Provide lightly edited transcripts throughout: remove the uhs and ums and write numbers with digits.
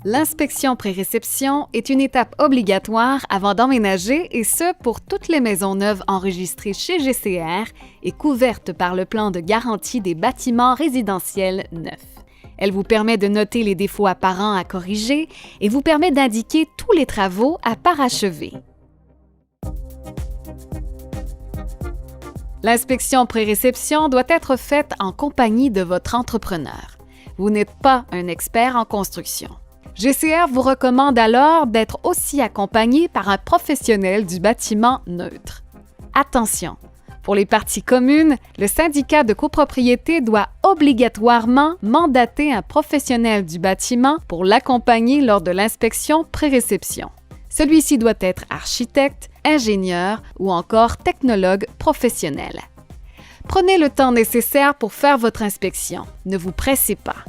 L'inspection pré-réception est une étape obligatoire avant d'emménager et ce, pour toutes les maisons neuves enregistrées chez GCR et couvertes par le plan de garantie des bâtiments résidentiels neufs. Elle vous permet de noter les défauts apparents à corriger et vous permet d'indiquer tous les travaux à parachever. L'inspection pré-réception doit être faite en compagnie de votre entrepreneur. Vous n'êtes pas un expert en construction. GCR vous recommande alors d'être aussi accompagné par un professionnel du bâtiment neutre. Attention! Pour les parties communes, le syndicat de copropriété doit obligatoirement mandater un professionnel du bâtiment pour l'accompagner lors de l'inspection pré-réception. Celui-ci doit être architecte, ingénieur ou encore technologue professionnel. Prenez le temps nécessaire pour faire votre inspection. Ne vous pressez pas.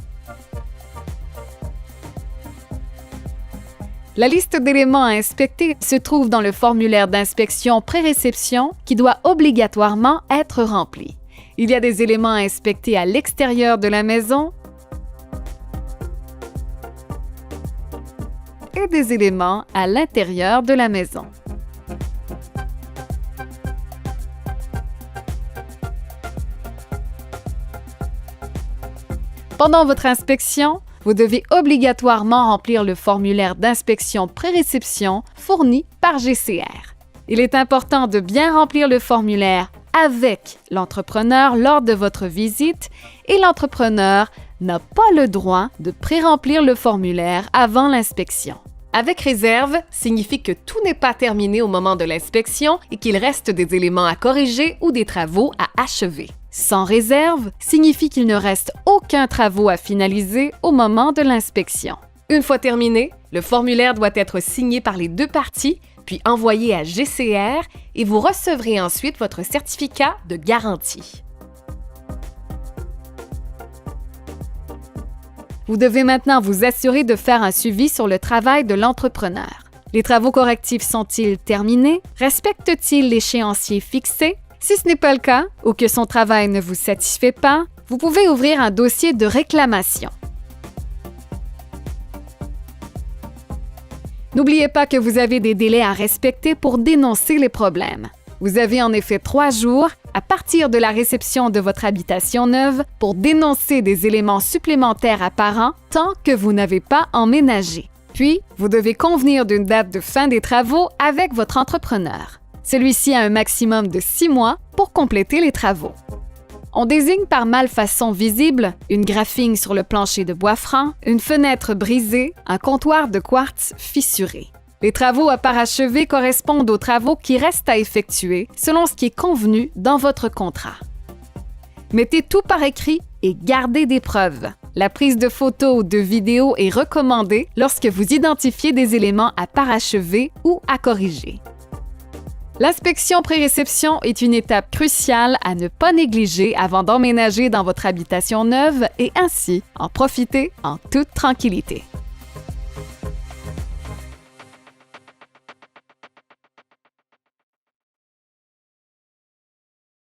La liste d'éléments à inspecter se trouve dans le formulaire d'inspection pré-réception qui doit obligatoirement être rempli. Il y a des éléments à inspecter à l'extérieur de la maison et des éléments à l'intérieur de la maison. Pendant votre inspection, vous devez obligatoirement remplir le formulaire d'inspection pré-réception fourni par GCR. Il est important de bien remplir le formulaire avec l'entrepreneur lors de votre visite et l'entrepreneur n'a pas le droit de pré-remplir le formulaire avant l'inspection. Avec réserve signifie que tout n'est pas terminé au moment de l'inspection et qu'il reste des éléments à corriger ou des travaux à achever. Sans réserve signifie qu'il ne reste aucun travaux à finaliser au moment de l'inspection. Une fois terminé, le formulaire doit être signé par les deux parties, puis envoyé à GCR et vous recevrez ensuite votre certificat de garantie. Vous devez maintenant vous assurer de faire un suivi sur le travail de l'entrepreneur. Les travaux correctifs sont-ils terminés? Respectent-ils l'échéancier fixé? Si ce n'est pas le cas ou que son travail ne vous satisfait pas, vous pouvez ouvrir un dossier de réclamation. N'oubliez pas que vous avez des délais à respecter pour dénoncer les problèmes. Vous avez en effet 3 jours à partir de la réception de votre habitation neuve pour dénoncer des éléments supplémentaires apparents tant que vous n'avez pas emménagé. Puis, vous devez convenir d'une date de fin des travaux avec votre entrepreneur. Celui-ci a un maximum de 6 mois pour compléter les travaux. On désigne par malfaçon visible une graphine sur le plancher de bois franc, une fenêtre brisée, un comptoir de quartz fissuré. Les travaux à parachever correspondent aux travaux qui restent à effectuer selon ce qui est convenu dans votre contrat. Mettez tout par écrit et gardez des preuves. La prise de photos ou de vidéos est recommandée lorsque vous identifiez des éléments à parachever ou à corriger. L'inspection pré-réception est une étape cruciale à ne pas négliger avant d'emménager dans votre habitation neuve et ainsi en profiter en toute tranquillité.